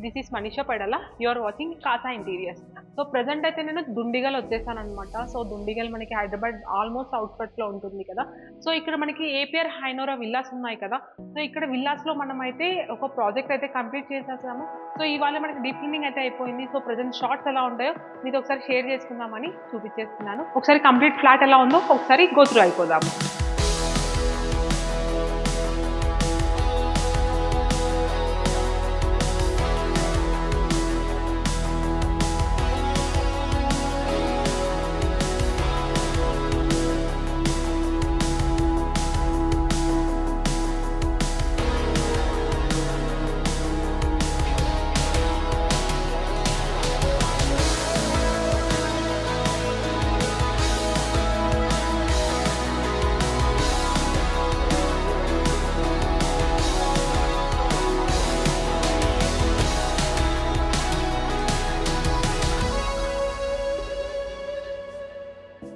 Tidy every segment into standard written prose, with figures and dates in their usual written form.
This is Manisha Pedala. You are watching Casa Interiors. So present అయితే నేను దుండిగల్ వచ్చేసాను అనమాట. సో దుండిగల్ మనకి హైదరాబాద్ ఆల్మోస్ట్ అవుట్స్కట్స్ లో ఉంటుంది కదా. సో ఇక్కడ మనకి ఏపీఆర్ హైనోరా విల్లాస్ ఉన్నాయి కదా. సో ఇక్కడ విల్లాస్ లో మనం అయితే ఒక ప్రాజెక్ట్ అయితే కంప్లీట్ చేసేసాము. సో ఇవాళ మనకి డీప్ క్లీనింగ్ అయితే అయిపోయింది. సో ప్రెజెంట్ షార్ట్స్ ఎలా ఉంటాయో మీతో ఒకసారి షేర్ చేసుకుందామని చూపించేస్తున్నాను. ఒకసారి కంప్లీట్ ఫ్లాట్ ఎలా ఉందో ఒకసారి గో త్రూ అయిపోదాము.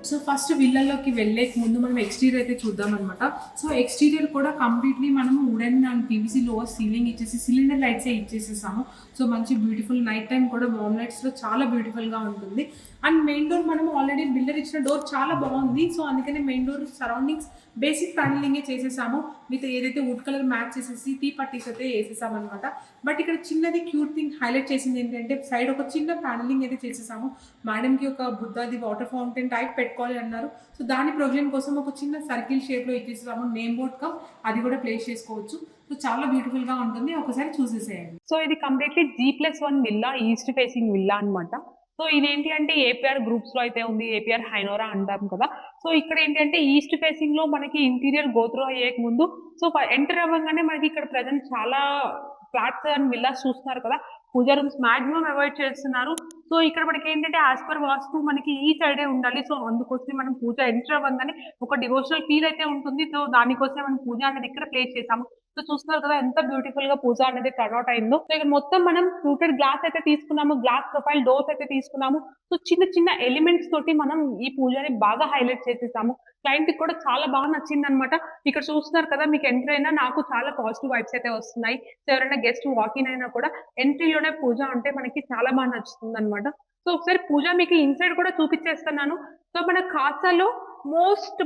సో ఫస్ట్ విల్లాలోకి వెళ్ళే ముందు మనం ఎక్స్టీరియర్ అయితే చూద్దాం అనమాట. సో ఎక్స్టీరియర్ కూడా కంప్లీట్లీ మనం wooden and PVC lower ceiling ఇచ్చేసి సిలిండర్ లైట్స్ ఇచ్చేసేసాము. సో మంచి బ్యూటిఫుల్ నైట్ టైం కూడా వామ్ లైట్స్లో చాలా బ్యూటిఫుల్గా ఉంటుంది. అండ్ మెయిన్ డోర్ మనం ఆల్రెడీ బిల్డర్ ఇచ్చిన డోర్ చాలా బాగుంది. సో అందుకనే మెయిన్ డోర్ సరౌండింగ్స్ బేసిక్ ప్యానలింగే చేసేసాము. విత్ ఏదైతే వుడ్ కలర్ మ్యాచ్ చేసేసి టీ పట్టీస్ అయితే వేసేసాము అనమాట. బట్ ఇక్కడ చిన్నది క్యూట్ థింగ్ హైలైట్ చేసింది ఏంటంటే సైడ్ ఒక చిన్న ప్యానలింగ్ అయితే చేసేసాము. మేడంకి ఒక బుద్ధాది వాటర్ ఫౌంటైన్ టైప్ పెట్టుకోవాలి అన్నారు. సో దాని ప్రొవిజన్ కోసం ఒక చిన్న సర్కిల్ షేప్లో ఇచ్చేసాము. నేమ్ బోర్డ్ కమ్ అది కూడా ప్లేస్ చేసుకోవచ్చు. సో చాలా బ్యూటిఫుల్గా ఉంటుంది, ఒకసారి చూసేసేయండి. సో ఇది completely G+1 villa, east facing villa అనమాట. సో ఇదేంటి అంటే ఏపీఆర్ గ్రూప్స్ లో అయితే ఉంది, ఏపీఆర్ హైనోరా అంటాం కదా. సో ఇక్కడ ఏంటంటే ఈస్ట్ ఫేసింగ్ లో మనకి ఇంటీరియర్ గోత్రో అయ్యే ముందు సో ఎంటర్ అవ్వగానే మనకి ఇక్కడ ప్రజెంట్ చాలా ఫ్లాట్స్ అండ్ విల్లాస్ చూస్తున్నారు కదా. పూజా రూమ్స్ మాక్సిమం అవాయిడ్ చేస్తున్నారు. సో ఇక్కడ మనకి ఏంటంటే యాజ్ పర్ వాస్తు మనకి ఈ సైడే ఉండాలి. సో అందుకోసం మనం పూజ ఎంటర్ అవ్వగానే ఒక డివోషనల్ ఫీల్ అయితే ఉంటుంది. సో దానికోసం మనం పూజ అనేది ఇక్కడ ప్లేస్ చేసాము. సో చూస్తున్నారు కదా ఎంత బ్యూటిఫుల్ గా పూజ అనేది టర్న్అవుట్ అయిందో. సో ఇక్కడ మొత్తం మనం ఫ్లూటెడ్ గ్లాస్ అయితే తీసుకున్నాము, గ్లాస్ ప్రొఫైల్ డోర్స్ అయితే తీసుకున్నాము. సో చిన్న చిన్న ఎలిమెంట్స్ తోటి మనం ఈ పూజని బాగా హైలైట్ చేసేసాము. క్లయింట్ కి కూడా చాలా బాగా నచ్చింది అనమాట. ఇక్కడ చూస్తున్నారు కదా, మీకు ఎంట్రీ అయినా నాకు చాలా పాజిటివ్ వైబ్స్ అయితే వస్తున్నాయి. సో ఎవరైనా గెస్ట్ వాకింగ్ అయినా కూడా ఎంట్రీలోనే పూజ అంటే మనకి చాలా బాగా నచ్చుతుంది అనమాట. సో ఒకసారి పూజ మీకు ఇన్సైడ్ కూడా చూపించేస్తున్నాను. సో మన కాసాలో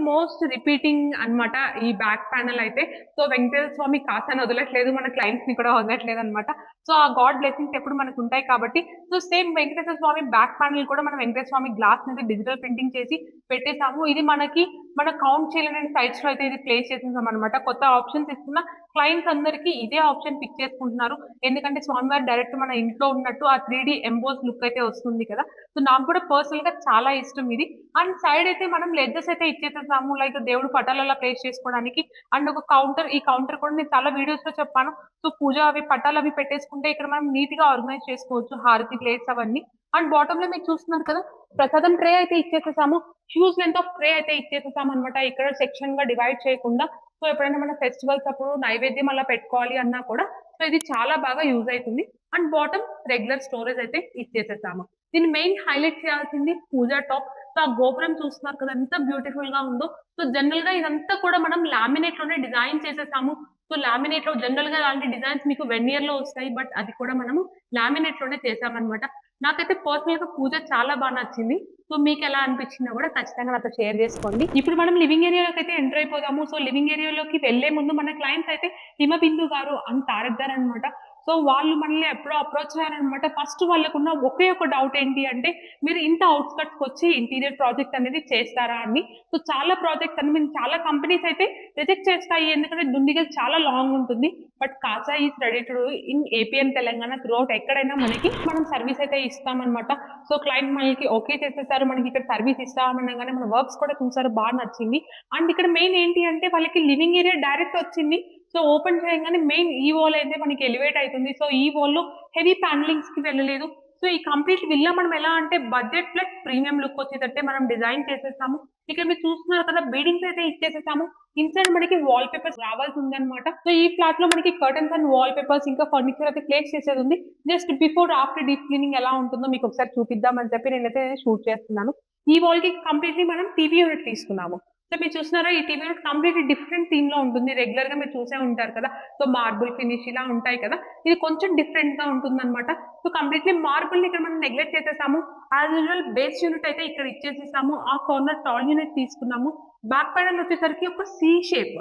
మోస్ట్ రిపీటింగ్ అన్నమాట ఈ బ్యాక్ ప్యానల్ అయితే. సో వెంకటేశ్వర స్వామి కాసాను వదలట్లేదు, మన క్లయింట్స్ ని కూడా వదలట్లేదు అనమాట. సో ఆ గాడ్ బ్లెస్సింగ్స్ ఎప్పుడు మనకు ఉంటాయి కాబట్టి సో సేమ్ వెంకటేశ్వర స్వామి బ్యాక్ ప్యానల్ కూడా మనం వెంకటేశ్వర స్వామి గ్లాస్ మీద డిజిటల్ ప్రింటింగ్ చేసి పెట్టేసాము. ఇది మనకి మన కౌంట్ చేయలేని సైట్స్ లో అయితే ఇది ప్లేస్ చేసేసాం అనమాట. కొత్త ఆప్షన్స్ ఇస్తున్న క్లయింట్స్ అందరికీ ఇదే ఆప్షన్ పిక్ చేసుకుంటున్నారు. ఎందుకంటే స్వామివారి డైరెక్ట్ మన ఇంట్లో ఉన్నట్టు ఆ 3D ఎంబోస్ లుక్ అయితే వస్తుంది కదా. సో నాకు కూడా పర్సనల్ గా చాలా ఇష్టం ఇది. అండ్ సైడ్ అయితే మనం లెడ్జెస్ అయితే ఇచ్చేసేసాము, లైక్ దేవుడు పటాలలో ప్లేస్ చేసుకోవడానికి. అండ్ ఒక కౌంటర్, ఈ కౌంటర్ కూడా నేను చాలా వీడియోస్ లో చెప్పాను. సో పూజ అవి పటాలు అవి పెట్టేసుకుంటే ఇక్కడ మనం నీట్ గా ఆర్గనైజ్ చేసుకోవచ్చు, హారతి ప్లేట్స్ అవన్నీ. అండ్ బాటమ్ లో మీరు చూస్తున్నారు కదా, ప్రసాదం ట్రే అయితే ఇచ్చేసేసాము, హ్యూజ్ లెంత్ ఆఫ్ ట్రే అయితే ఇచ్చేసేసాం అనమాట. ఇక్కడ సెక్షన్ గా డివైడ్ చేయకుండా. సో ఎప్పుడైనా మన ఫెస్టివల్స్ అప్పుడు నైవేద్యం అలా పెట్టుకోవాలి అన్నా కూడా సో ఇది చాలా బాగా యూజ్ అవుతుంది. అండ్ బాటమ్ రెగ్యులర్ స్టోరేజ్ అయితే ఇచ్చేసేసాము. దీన్ని మెయిన్ హైలైట్ చేయాల్సింది పూజా టాప్. సో ఆ గోపురం చూస్తున్నారు కదా ఎంత బ్యూటిఫుల్ గా ఉందో. సో జనరల్ గా ఇదంతా కూడా మనం లామినేట్ లోనే డిజైన్ చేసేసాము. సో లామినేట్ లో జనరల్ గా అలాంటి డిజైన్స్ మీకు వెనియర్ లో వస్తాయి, బట్ అది కూడా మనము లామినేట్ లోనే చేసామన్నమాట. నాకైతే పర్సనల్ గా పూజ చాలా బాగా నచ్చింది. సో మీకు ఎలా అనిపించిందో కూడా ఖచ్చితంగా నాతో షేర్ చేసుకోండి. ఇప్పుడు మనం లివింగ్ ఏరియాలోకి అయితే ఎంటర్ అయిపోదాము. సో లివింగ్ ఏరియాలోకి వెళ్లే ముందు మన క్లయింట్స్ అయితే హిమబిందు గారు అండ్ తారక్ గారు అనమాట. సో వాళ్ళు మనల్ని ఎప్పుడో అప్రోచ్ అయ్యారనమాట. ఫస్ట్ వాళ్ళకున్న ఒకే ఒక డౌట్ ఏంటి అంటే మీరు ఇంత అవుట్స్కట్స్కి వచ్చి ఇంటీరియర్ ప్రాజెక్ట్ అనేది చేస్తారా అని. సో చాలా ప్రాజెక్ట్స్ అని మేము చాలా కంపెనీస్ అయితే రిజెక్ట్ చేస్తాయి, ఎందుకంటే దుండిగల్ చాలా లాంగ్ ఉంటుంది. But Casa is ready to in AP and Telangana throughout ఎక్కడైనా మనకి మనం సర్వీస్ అయితే ఇస్తామన్నమాట. సో క్లయింట్ మనకి ఓకే చేసేసారు, మనకి ఇక్కడ సర్వీస్ ఇస్తామనగానే మన వర్క్స్ కూడా చూసారు, బాగా నచ్చింది. అండ్ ఇక్కడ మెయిన్ ఏంటి అంటే వాళ్ళకి లివింగ్ ఏరియా డైరెక్ట్ వచ్చింది. సో ఓపెన్ చేయగానే మెయిన్ ఈ వాల్ అయితే మనకి ఎలివేట్ అవుతుంది. సో ఈ వాల్లో హెవీ ప్యానలింగ్స్ కి వెళ్ళలేదు. సో ఈ కంప్లీట్ విల్లా మనం ఎలా అంటే బడ్జెట్ ప్లస్ ప్రీమియం లుక్ వచ్చేటట్టే మనం డిజైన్ చేసేసాము. ఇక్కడ మీరు చూస్తున్నారు కదా, బీడింగ్స్ అయితే ఇచ్చేసేసాము. ఇన్సైడ్ మనకి వాల్ పేపర్స్ రావాల్సి ఉంది అనమాట. సో ఈ ఫ్లాట్ లో మనకి కర్టన్స్ అండ్ వాల్ పేపర్స్ ఇంకా ఫర్నిచర్ అయితే ప్లేస్ చేసేది ఉంది. Just before after deep cleaning ఎలా ఉంటుందో మీకు ఒకసారి చూపిద్దామని చెప్పి నేనైతే షూట్ చేస్తున్నాను. ఈ వాల్ కి కంప్లీట్లీ మనం టీవీ యూనిట్ తీసుకున్నాము. సో మీరు చూస్తున్నారా ఈ TV unit completely different theme లో ఉంటుంది. రెగ్యులర్ గా మీరు చూసే ఉంటారు కదా. సో మార్బుల్ ఫినిష్ ఇలా ఉంటాయి కదా. ఇది కొంచెం డిఫరెంట్ గా ఉంటుంది అనమాట. సో కంప్లీట్లీ మార్బుల్ ఇక్కడ మనం నెగ్లెక్ట్ చేసేసాము. యాజ్ యూజువల్ బేస్ యూనిట్ అయితే ఇక్కడ ఇచ్చేసేసాము. ఆ కార్నర్ టాల్ యూనిట్ తీసుకున్నాము. బ్యాక్ ప్యానల్ వచ్చేసరికి ఒక C shape.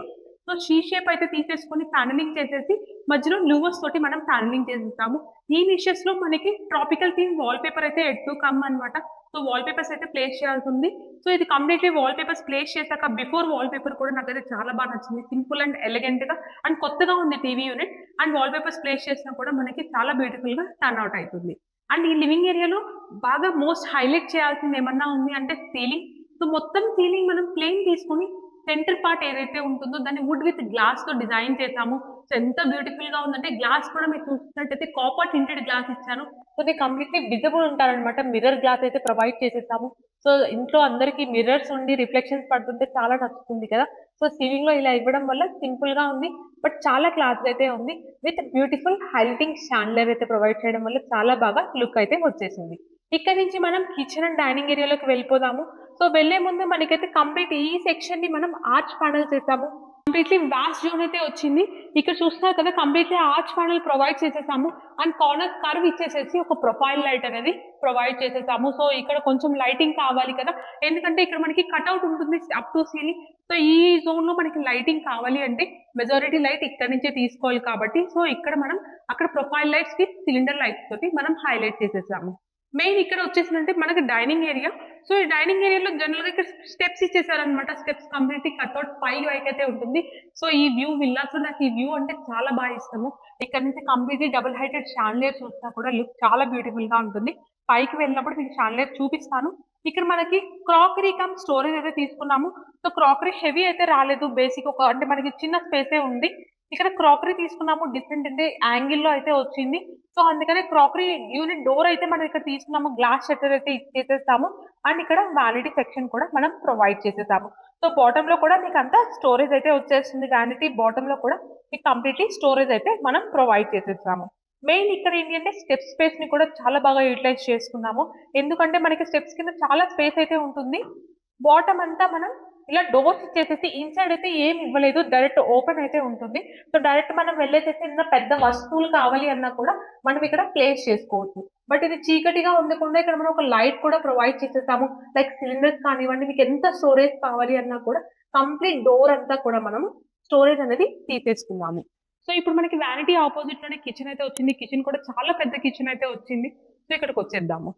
So C shape అయితే తీసేసుకొని ప్యానలింగ్ చేసేసి మధ్యలో లూవర్స్ తోటి మనం ప్యానలింగ్ చేసేసాము. ఈ నిషెస్ లో మనకి ట్రాపికల్ థీమ్ వాల్ పేపర్ అయితే ఎడ్ టు కమ్ అనమాట. సో వాల్ పేపర్స్ అయితే ప్లేస్ చేయాల్సి ఉంది. సో ఇది కంప్లీట్లీ వాల్ పేపర్స్ ప్లేస్ చేశాక బిఫోర్ వాల్ పేపర్ కూడా నాకైతే చాలా బాగా నచ్చింది. సింపుల్ అండ్ ఎలిగెంట్ గా అండ్ కొత్తగా ఉంది TV unit. And wall papers place చేసినా కూడా మనకి చాలా బ్యూటిఫుల్ గా టర్న్ అవుట్ అవుతుంది. అండ్ ఈ లివింగ్ ఏరియాలో బాగా మోస్ట్ హైలైట్ చేయాల్సింది ఏమన్నా ఉంది అంటే సీలింగ్. సో మొత్తం సీలింగ్ మనం ప్లేన్ తీసుకొని సెంటర్ పార్ట్ ఏదైతే ఉంటుందో దాన్ని వుడ్ విత్ గ్లాస్ తో డిజైన్ చేసాము. సో ఎంత బ్యూటిఫుల్ గా ఉందంటే గ్లాస్ కూడా మీరు చూసినట్టయితే కాపర్ టింటెడ్ గ్లాస్ ఇచ్చాను. సో ఇది కంప్లీట్లీ విజిబుల్ ఉంటారనమాట. మిర్రర్ గ్లాస్ అయితే ప్రొవైడ్ చేసేసాము. సో ఇంట్లో అందరికి మిర్రర్స్ ఉండి రిఫ్లెక్షన్స్ పడుతుంటే చాలా నచ్చుతుంది కదా. సో సీలింగ్ లో ఇలా ఇవ్వడం వల్ల సింపుల్ గా ఉంది బట్ చాలా క్లాస్ అయితే ఉంది. విత్ బ్యూటిఫుల్ హైలైటింగ్ షాండ్లర్ అయితే ప్రొవైడ్ చేయడం వల్ల చాలా బాగా లుక్ అయితే వచ్చేసింది. ఇక్కడ నుంచి మనం కిచెన్ అండ్ డైనింగ్ ఏరియాలోకి వెళ్ళిపోదాము. సో వెళ్లే ముందు మనకైతే కంప్లీట్ ఈ సెక్షన్ ని మనం ఆర్చ్ ప్యానల్ చేసాము. కంప్లీట్లీ వాస్ట్ జోన్ అయితే వచ్చింది. ఇక్కడ చూస్తున్నారు కదా కంప్లీట్లీ ఆర్చ్ ప్యానల్ ప్రొవైడ్ చేసేసాము. అండ్ కార్నర్ కర్వ్ ఇచ్చేసేసి ఒక ప్రొఫైల్ లైట్ అనేది ప్రొవైడ్ చేసేసాము. సో ఇక్కడ కొంచెం లైటింగ్ కావాలి కదా, ఎందుకంటే ఇక్కడ మనకి కట్అవుట్ ఉంటుంది అప్ టు సీలింగ్. సో ఈ జోన్ లో మనకి లైటింగ్ కావాలి అంటే మెజారిటీ లైట్ ఇక్కడ నుంచే తీసుకోవాలి కాబట్టి సో ఇక్కడ మనం అక్కడ ప్రొఫైల్ లైట్స్ కి సిలిండర్ లైట్స్ తోటి మనం హైలైట్ చేసేసాము. మెయిన్ ఇక్కడ వచ్చేసిందంటే మనకి డైనింగ్ ఏరియా. సో ఈ డైనింగ్ ఏరియాలో జనరల్ గా ఇక్కడ స్టెప్స్ ఇచ్చేసారనమాట. స్టెప్స్ కంప్లీట్లీ కట్అవుట్ పై వైపు అయితే ఉంటుంది. సో ఈ వ్యూ విల్లాస్ నాకు ఈ వ్యూ అంటే చాలా బాగా ఇష్టము. ఇక్కడ నుంచి కంప్లీట్లీ డబుల్ హైటెడ్ షాండ్లియర్ చూసినా కూడా లుక్ చాలా బ్యూటిఫుల్ గా ఉంటుంది. పైకి వెళ్ళినప్పుడు మీకు షాండ్లియర్ చూపిస్తాను. ఇక్కడ మనకి క్రాకరీ కమ్ స్టోరేజ్ అయితే తీసుకున్నాము. సో క్రాకరీ హెవీ అయితే రాలేదు. బేసిక్ ఒక అంటే మనకి చిన్న స్పేసే ఉంది. ఇక్కడ క్రాకరీ తీసుకున్నాము. డిఫరెంట్ అంటే యాంగిల్లో అయితే వచ్చింది. సో అందుకనే క్రాకరీ యూనిట్ డోర్ అయితే మనం ఇక్కడ తీసుకున్నాము. గ్లాస్ షట్టర్ అయితే ఇచ్చేసేస్తాము. అండ్ ఇక్కడ వ్యానిటీ సెక్షన్ కూడా మనం ప్రొవైడ్ చేసేసాము. సో బాటమ్ లో కూడా మీకు అంతా స్టోరేజ్ అయితే వచ్చేస్తుంది. వ్యానిటీ బాటమ్ లో కూడా మీకు కంప్లీట్లీ స్టోరేజ్ అయితే మనం ప్రొవైడ్ చేసేసాము. మెయిన్ ఇక్కడ ఏంటి అంటే స్టెప్ స్పేస్ ని కూడా చాలా బాగా యూటిలైజ్ చేసుకున్నాము. ఎందుకంటే మనకి స్టెప్స్ కింద చాలా స్పేస్ అయితే ఉంటుంది. బాటమ్ అంతా మనం ఇలా డోర్స్ ఇచ్చేసేసి ఇన్సైడ్ అయితే ఏమి ఇవ్వలేదు. డైరెక్ట్ ఓపెన్ అయితే ఉంటుంది. సో డైరెక్ట్ మనం వెళ్ళేసేసి ఏదైనా పెద్ద వస్తువులు కావాలి అన్నా కూడా మనం ఇక్కడ ప్లేస్ చేసుకోవచ్చు. బట్ ఇది చీకటిగా ఉండకుండా ఇక్కడ మనం ఒక లైట్ కూడా ప్రొవైడ్ చేసేసాము. లైక్ సిలిండర్స్ కానివ్వండి, మీకు ఎంత స్టోరేజ్ కావాలి అన్నా కూడా కంప్లీట్ డోర్ అంతా కూడా మనము స్టోరేజ్ అనేది తీసేసుకున్నాము. సో ఇప్పుడు మనకి వ్యానిటీ ఆపోజిట్ లోనే కిచెన్ అయితే వచ్చింది. కిచెన్ కూడా చాలా పెద్ద కిచెన్ అయితే వచ్చింది. సో ఇక్కడికి వచ్చేద్దాము.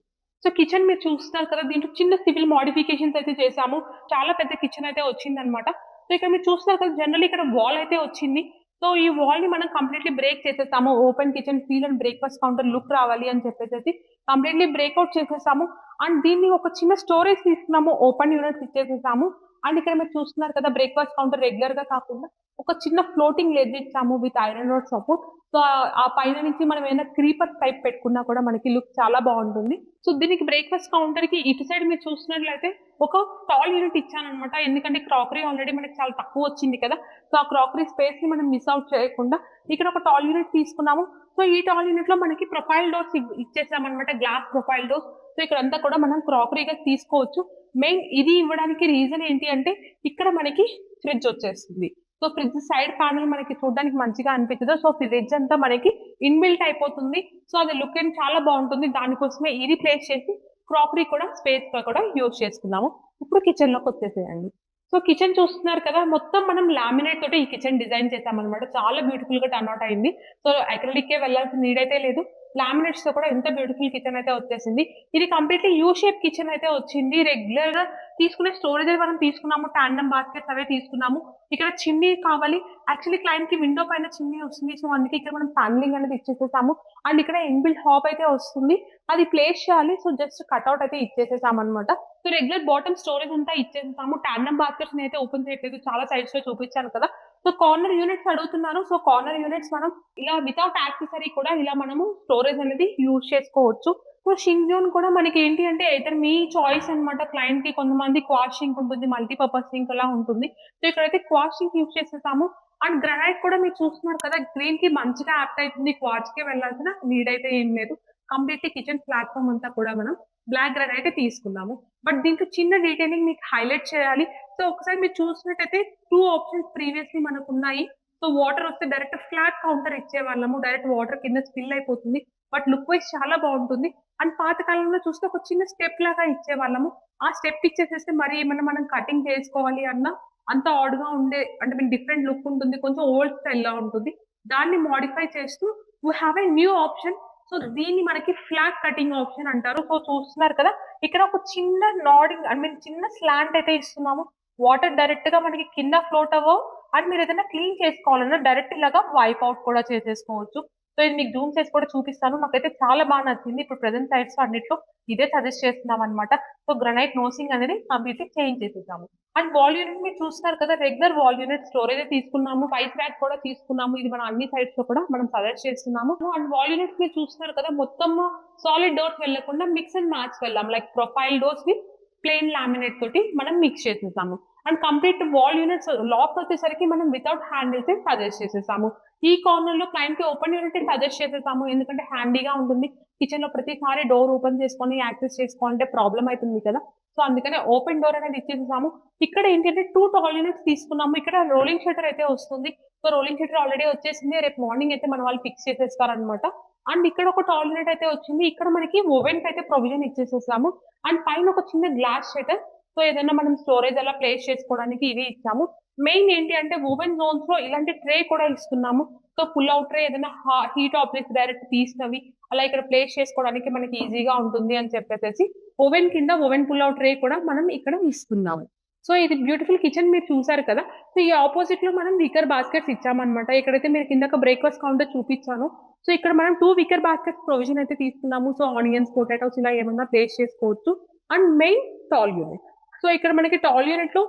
సో కిచెన్ మీరు చూస్తున్నారు కదా, దీంట్లో చిన్న సివిల్ మోడిఫికేషన్స్ అయితే చేసాము. చాలా పెద్ద కిచెన్ అయితే వచ్చిందనమాట. సో ఇక్కడ మీరు చూస్తున్నారు కదా, జనరల్ ఇక్కడ వాల్ అయితే వచ్చింది. సో ఈ వాల్ ని మనం కంప్లీట్లీ బ్రేక్ చేసేసాము. Open kitchen feel and breakfast counter look రావాలి అని చెప్పేసి కంప్లీట్లీ బ్రేక్అవుట్ చేసేసాము. అండ్ దీన్ని ఒక చిన్న స్టోరేజ్ తీసుకున్నాము. Open units ఇచ్చేసేసాము. అండ్ ఇక్కడ మీరు చూస్తున్నారు కదా, బ్రేక్ఫాస్ట్ కౌంటర్ రెగ్యులర్ గా కాకుండా ఒక చిన్న ఫ్లోటింగ్ లెడ్ ఇచ్చాము with iron rod support. So ఆ పైన నుంచి మనం ఏదైనా క్రీపర్ టైప్ పెట్టుకున్నా కూడా మనకి లుక్ చాలా బాగుంటుంది. సో దీనికి బ్రేక్ఫాస్ట్ కౌంటర్ కి ఇటు సైడ్ మీరు చూసినట్లయితే ఒక టాల్ యూనిట్ ఇచ్చానమాట. ఎందుకంటే క్రాకరీ ఆల్రెడీ మనకి చాలా తక్కువ వచ్చింది కదా. సో ఆ క్రాకరీ స్పేస్ ని మనం మిస్ అవుట్ చేయకుండా ఇక్కడ ఒక టాల్ యూనిట్ తీసుకున్నాము. సో ఈ టాల్ యూనిట్ లో మనకి ప్రొఫైల్ డోర్స్ ఇచ్చేసామన్నమాట. Glass profile doors. సో ఇక్కడ అంతా కూడా మనం క్రాకరీగా తీసుకోవచ్చు. మెయిన్ ఇది ఇవ్వడానికి రీజన్ ఏంటి అంటే ఇక్కడ మనకి ఫ్రిడ్జ్ వచ్చేస్తుంది. సో ఫ్రిడ్జ్ సైడ్ ప్యానల్ మనకి చూడడానికి మంచిగా అనిపించదు. సో ఫ్రిడ్జ్ అంతా మనకి ఇన్బిల్ట్ అయిపోతుంది. సో అది లుక్ అండ్ చాలా బాగుంటుంది. దానికోసమే ఇది ప్లేస్ చేసి క్రాకరీ కూడా స్పేస్ గా కూడా యూజ్ చేసుకున్నాము. ఇప్పుడు కిచెన్ లోకి వచ్చేసేయండి. సో కిచెన్ చూస్తున్నారు కదా, మొత్తం మనం లామినేట్ తోటి ఈ కిచెన్ డిజైన్ చేసామన్నమాట. చాలా బ్యూటిఫుల్ గా టర్న్ అవుట్ అయింది. సో అక్రిలిక్ కే వెళ్ళాల్సిన నీడ్ అయితే లేదు. లామినేట్స్ తో కూడా ఎంత బ్యూటిఫుల్ కిచెన్ అయితే వచ్చేసింది. ఇది కంప్లీట్లీ యూ షేప్ కిచెన్ అయితే వచ్చింది. రెగ్యులర్ గా తీసుకునే స్టోరేజ్ మనం తీసుకున్నాము. టాండమ్ బాస్కెట్స్ అవే తీసుకున్నాము. ఇక్కడ చిమ్నీ కావాలి. యాక్చువల్లీ క్లయింట్ కి విండో పైన చిమ్నీ వస్తుంది. సో అందుకే ఇక్కడ మనం ప్యానలింగ్ అనేది ఇచ్చేసేసాము. అండ్ ఇక్కడ ఇన్బిల్ట్ హాప్ అయితే వస్తుంది. అది ప్లేస్ చేయాలి. సో జస్ట్ కట్అవుట్ అయితే ఇచ్చేసేసాము అనమాట. సో రెగ్యులర్ బాటమ్ స్టోరేజ్ అంతా ఇచ్చేసేసాము. టాండమ్ బాస్కెట్స్ అయితే ఓపెన్ చేయట్లేదు. చాలా సైడ్స్ లో చూపించాను కదా. సో కార్నర్ యూనిట్స్ అడుగుతున్నారు. సో కార్నర్ యూనిట్స్ మనం ఇలా వితౌట్ యాక్సెసరీ కూడా ఇలా మనము స్టోరేజ్ అనేది యూజ్ చేసుకోవచ్చు. సో షింక్ జోన్ కూడా మనకి ఏంటి అంటే ఇతర మీ చాయిస్ అనమాట. క్లయింట్ కి కొంతమంది క్వాష్ షింక్ ఉంటుంది, మల్టీపర్పస్ సింక్ అలా ఉంటుంది. సో ఇక్కడైతే క్వాష్ షింక్ యూజ్ చేసేసాము. అండ్ గ్రానైట్ కూడా మీరు చూస్తున్నారు కదా, గ్రీన్ కి మంచిగా యాప్ట్ అవుతుంది. క్వార్ట్స్ కి వెళ్ళాల్సిన నీడ్ అయితే ఏం లేదు. కంప్లీట్లీ కిచెన్ ప్లాట్ఫామ్ అంతా కూడా మనం బ్లాక్ గ్రానైట్ తీసుకున్నాము. బట్ దీంట్లో చిన్న డీటెయిలింగ్ మీకు హైలైట్ చేయాలి. సో ఒకసారి మీరు చూసినట్టయితే 2 ఆప్షన్స్ ప్రీవియస్‌లీ మనకున్నాయి. సో వాటర్ వస్తే డైరెక్ట్ ఫ్లాట్ కౌంటర్ ఇచ్చేవాళ్ళము. డైరెక్ట్ వాటర్ కింద స్పిల్ అయిపోతుంది. బట్ లుక్ వైస్ చాలా బావుంటుంది. అండ్ పాత కాలంలో చూస్తే ఒక చిన్న స్టెప్ లాగా ఇచ్చేవాళ్ళము. ఆ స్టెప్ ఇచ్చేసేస్తే మరి ఏమన్నా మనం కటింగ్ చేసుకోవాలి అన్నా అంత ఆడ్‌గా ఉండే అంటే మీన్ డిఫరెంట్ లుక్ ఉంటుంది. కొంచెం ఓల్డ్ స్టైల్‌లా ఉంటుంది. దాన్ని మోడిఫై చేస్తూ we have a new option. So దీన్ని మనకి ఫ్లాట్ కటింగ్ ఆప్షన్ అంటారు. సో చూస్తున్నారు కదా! ఇక్కడ ఒక చిన్న నాడింగ్ ఐ మీన్ చిన్న స్లాంట్ అయితే ఇస్తున్నాము. వాటర్ డైరెక్ట్‌గా మనకి కింద ఫ్లోట్ అవ్వవు. అండ్ మీరేదైనా క్లీన్ చేసుకోవాలన్నా డైరెక్ట్ ఇలాగా వైప్ ఔట్ కూడా చేసేసుకోవచ్చు. సో ఇది మీకు జూమ్ చేసి కూడా చూపిస్తాను. నాకైతే చాలా నచ్చింది. ఇప్పుడు ప్రెజెంట్ సైట్స్‌లో అన్నిట్లో ఇదే సజెస్ట్ చేస్తున్నామనమాట. సో గ్రానైట్ నోసింగ్ అనేది కంప్లీట్‌లీ చేంజ్ చేసేసాము. అండ్ వాల్ యూనిట్ మీరు చూస్తున్నారు కదా! రెగ్యులర్ వాల్ యూనిట్ స్టోరేజే తీసుకున్నాము. స్పైస్ ర్యాక్ కూడా తీసుకున్నాము. ఇది మన అన్ని సైట్స్‌లో కూడా మనం సజెస్ట్ చేస్తున్నాము. అండ్ వాల్ యూనిట్స్ మీరు చూస్తున్నారు కదా! మొత్తము సాలిడ్ డోర్స్ వెళ్ళకుండా మిక్స్ అండ్ మ్యాచ్ వెళ్ళాం. Like profile doors with plain laminate తోటి మనం మిక్స్ చేసేసాము. And complete wall units lock వచ్చేసరికి మనం వితౌట్ హ్యాండిల్సే సజెస్ట్ చేసేసాము. ఈ కార్నర్‌లో క్లయింట్‌కి ఓపెన్ యూనిటే సజెస్ట్ చేసేసాము. ఎందుకంటే హ్యాండీగా ఉంటుంది. కిచెన్‌లో ప్రతిసారి డోర్ ఓపెన్ చేసుకొని యాక్సెస్ చేసుకోవాలంటే ప్రాబ్లమ్ అయితుంది కదా! సో అందుకనే ఓపెన్ డోర్ అనేది ఇచ్చేసేసాము. ఇక్కడ ఏంటంటే 2 టాల్ యూనిట్స్ తీసుకున్నాము. ఇక్కడ రోలింగ్ షట్టర్ అయితే వస్తుంది. సో రోలింగ్ షట్టర్ ఆల్రెడీ వచ్చేసింది. రేపు మార్నింగ్ అయితే మన వాళ్ళు ఫిక్స్ చేసేస్తారనమాట. అండ్ ఇక్కడ ఒక టాల్ యూనిట్ అయితే వచ్చింది. ఇక్కడ మనకి ఓవెన్‌కైతే ప్రొవిజన్ ఇచ్చేసేసాము. అండ్ పైన ఒక చిన్న గ్లాస్ షట్టర్. సో ఏదైనా మనం స్టోరేజ్ అలా ప్లేస్ చేసుకోవడానికి ఇవి ఇచ్చాము. మెయిన్ ఏంటి అంటే ఓవెన్ జోన్స్‌లో ఇలాంటి ట్రే కూడా ఇస్తున్నాము. సో పుల్ ఔట్ ట్రే ఏదైనా హీట్ ఆబ్జెక్ట్స్ డైరెక్ట్ తీసినవి అలా ఇక్కడ ప్లేస్ చేసుకోవడానికి మనకి ఈజీగా ఉంటుంది అని చెప్పేసేసి ఓవెన్ కింద ఓవెన్ పుల్ ఔట్ ట్రే కూడా మనం ఇక్కడ ఇస్తున్నాము. సో ఇది బ్యూటిఫుల్ కిచెన్ మీరు చూసారు కదా! సో ఈ అపోజిట్‌లో మనం వికర్ బాస్కెట్స్ ఇచ్చామన్నమాట. ఇక్కడైతే మీకు ఇందాక బ్రేక్‌ఫాస్ట్ కౌంటర్ చూపించాను. సో ఇక్కడ మనం 2 వికర్ బాస్కెట్స్ ప్రొవిజన్ అయితే తీసుకున్నాము. సో ఆనియన్స్, పొటాటోస్ ఇలా ఏమన్నా ప్లేస్ చేసుకోవచ్చు. And main tall unit. So ఇక్కడ మనకి టాల్ యూనిట్‌లో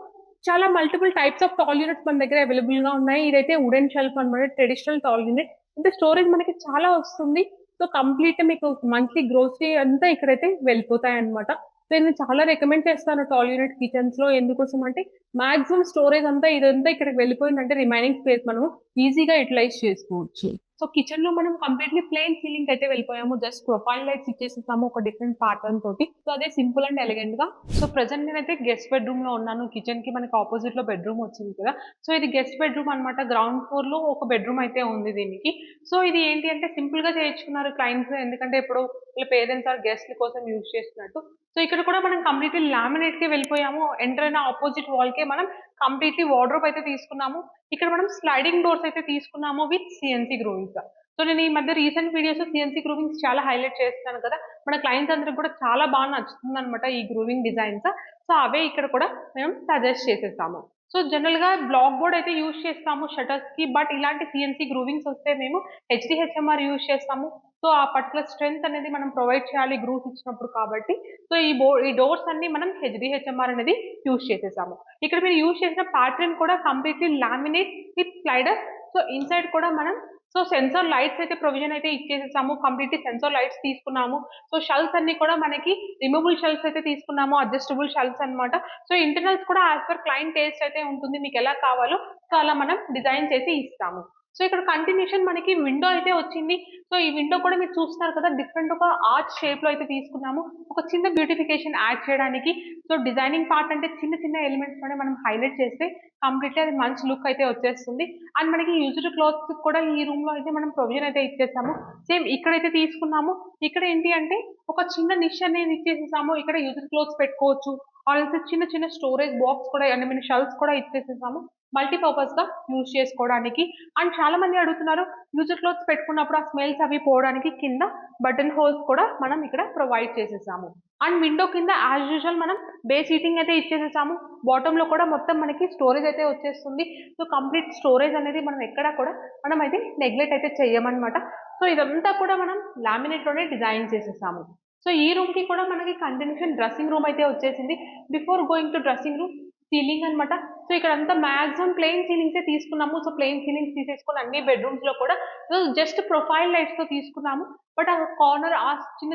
చాలా multiple types of tall units మన దగ్గర అవైలబుల్‌గా ఉన్నాయి. ఇదైతే వుడెన్ షెల్ఫ్ అన్నమాట. Traditional tall unit. అంటే స్టోరేజ్ మనకి చాలా వస్తుంది. సో కంప్లీట్ మీకు మంత్లీ గ్రోసరీ అంతా ఇక్కడైతే వెళ్ళిపోతాయన్నమాట. సో నేను చాలా రికమెండ్ చేస్తాను టాల్ యూనిట్ కిచెన్స్‌లో. ఎందుకోసం అంటే మాక్సిమం స్టోరేజ్ అంతా ఇదంతా ఇక్కడికి వెళ్ళిపోయిందంటే రిమైనింగ్ స్పేస్ మనము ఈజీగా యుటిలైజ్ చేసుకోవచ్చు. సో కిచెన్‌లో మనం కంప్లీట్‌లీ ప్లెయిన్ సీలింగ్‌కి అయితే వెళ్ళిపోయాము. జస్ట్ ప్రొఫైల్ లైట్స్ ఇచ్చేసేసాము ఒక డిఫరెంట్ ప్యాటర్న్ తోటి. సో అదే సింపుల్ అండ్ ఎలిగెంట్‌గా. సో ప్రెజెంట్ నేనైతే గెస్ట్ బెడ్‌రూమ్‌లో ఉన్నాను. కిచెన్‌కి మనకి అపోజిట్‌లో బెడ్‌రూమ్ వచ్చింది కదా! సో ఇది గెస్ట్ బెడ్‌రూమ్ అన్నమాట. గ్రౌండ్ ఫ్లోర్‌లో ఒక బెడ్‌రూమ్ అయితే ఉంది దీనికి. సో ఇది ఏంటి అంటే సింపుల్‌గా చేయించుకున్నారు క్లయింట్స్. ఎందుకంటే ఇప్పుడు వీళ్ళ పేరెంట్స్ ఆర్ గెస్ట్‌ల కోసం యూజ్ చేస్తున్నట్టు. సో ఇక్కడ కూడా మనం కంప్లీట్‌లీ లామినేట్‌కే వెళ్ళిపోయాము. ఎంటర్ అయిన అపోజిట్ వాల్‌కే మనం కంప్లీట్‌లీ వార్డ్‌రోబ్ అయితే తీసుకున్నాము. ఇక్కడ మనం స్లైడింగ్ డోర్స్ అయితే తీసుకున్నాము విత్ సీఎన్సీ గ్రూవింగ్స్. సో నేను ఈ మధ్య రీసెంట్ వీడియోస్‌లో సీఎన్సీ గ్రూవింగ్స్ చాలా హైలైట్ చేస్తున్నాను కదా! మన క్లయింట్స్ అందరికి కూడా చాలా నచ్చుతుందన్నమాట ఈ గ్రూవింగ్ డిజైన్స్. సో అవే ఇక్కడ కూడా మేము సజెస్ట్ చేసేసాము. సో జనరల్‌గా బ్లాక్ బోర్డ్ అయితే యూజ్ చేస్తాము షట్టర్స్‌కి. బట్ ఇలాంటి సీఎన్సీ గ్రూవింగ్స్ వస్తే మేము హెచ్‌డీహెచ్ఎంఆర్ యూజ్ చేస్తాము. సో ఆ పర్టిక్యులర్ స్ట్రెంత్ అనేది మనం ప్రొవైడ్ చేయాలి గ్రూవ్స్ ఇచ్చినప్పుడు కాబట్టి. సో ఈ డోర్స్ అన్నీ మనం హెచ్‌డీహెచ్ఎంఆర్ అనేది యూజ్ చేసేసాము. ఇక్కడ మీరు యూజ్ చేసిన ప్యాటర్న్ కూడా completely laminate with slider. So inside కూడా మనం సో సెన్సార్ లైట్స్ అయితే ప్రొవిజన్ అయితే ఇచ్చేసేసాము. కంప్లీట్‌లీ సెన్సార్ లైట్స్ తీసుకున్నాము. సో షెల్ఫ్స్ అన్నీ కూడా మనకి రిమూవబుల్ షెల్ఫ్స్ అయితే తీసుకున్నాము. అడ్జస్టబుల్ షెల్ఫ్స్ అన్నమాట. సో ఇంటర్నల్స్ కూడా యాస్ పర్ క్లయింట్ టేస్ట్ అయితే ఉంటుంది. మీకెలా కావాలో సో అలా మనం డిజైన్ చేసి ఇస్తాము. సో ఇక్కడ కంటిన్యూషన్ మనకి విండో అయితే వచ్చింది. సో ఈ విండో కూడా మీరు చూస్తున్నారు కదా! డిఫరెంట్ ఒక ఆర్చ్ షేప్‌లో అయితే తీసుకున్నాము. ఒక చిన్న బ్యూటిఫికేషన్ యాడ్ చేయడానికి. సో డిజైనింగ్ పార్ట్ అంటే చిన్న ఎలిమెంట్స్‌లోనే మనం హైలైట్ చేస్తే కంప్లీట్‌లీ అది మంచి లుక్ అయితే వచ్చేస్తుంది. అండ్ మనకి యూజ్డ్ క్లాత్స్ కూడా ఈ రూమ్‌లో అయితే మనం ప్రొవిజన్ అయితే ఇచ్చేసాము. సేమ్ ఇక్కడైతే తీసుకున్నాము. ఇక్కడ ఏంటి అంటే ఒక చిన్న నిష్ అనేది ఇచ్చేసేసాము. ఇక్కడ యూజ్డ్ క్లాత్స్ పెట్టుకోవచ్చు. ఆర్ ఎల్స్ చిన్న స్టోరేజ్ బాక్స్ కూడా ఐ మీన్ షెల్ఫ్స్ కూడా ఇచ్చేసేసాము. మల్టీపర్పస్‌గా యూజ్ చేసుకోవడానికి. అండ్ చాలా మంది అడుగుతున్నారు యూజ్డ్ క్లాత్స్ పెట్టుకున్నప్పుడు ఆ స్మెల్స్ అవి పోవడానికి కింద బటన్ హోల్స్ కూడా మనం ఇక్కడ ప్రొవైడ్ చేసేసాము. అండ్ విండో కింద యాజ్ యూజువల్ మనం బేస్ హీటింగ్ అయితే ఇచ్చేసేసాము. బాటమ్‌లో కూడా మొత్తం మనకి స్టోరేజ్ అయితే వచ్చేస్తుంది. సో కంప్లీట్ స్టోరేజ్ అనేది మనం ఎక్కడా కూడా మనమైతే నెగ్లెక్ట్ అయితే చెయ్యమన్నమాట. సో ఇదంతా కూడా మనం లామినేట్‌లోనే డిజైన్ చేసేసాము. సో ఈ రూమ్‌కి కూడా మనకి కంటిన్యూషన్ డ్రెస్సింగ్ రూమ్ అయితే వచ్చేసింది. Before going to dressing room ceiling అన్నమాట. సో ఇక్కడంతా మాక్సిమం ప్లెయిన్ సీలింగ్సే తీసుకున్నాము. సో ప్లెయిన్ సీలింగ్స్ తీసేసుకొని అన్ని బెడ్‌రూమ్స్‌లో కూడా జస్ట్ ప్రొఫైల్ లైట్స్‌తో తీసుకున్నాము. బట్ ఆ కార్నర్ ఆ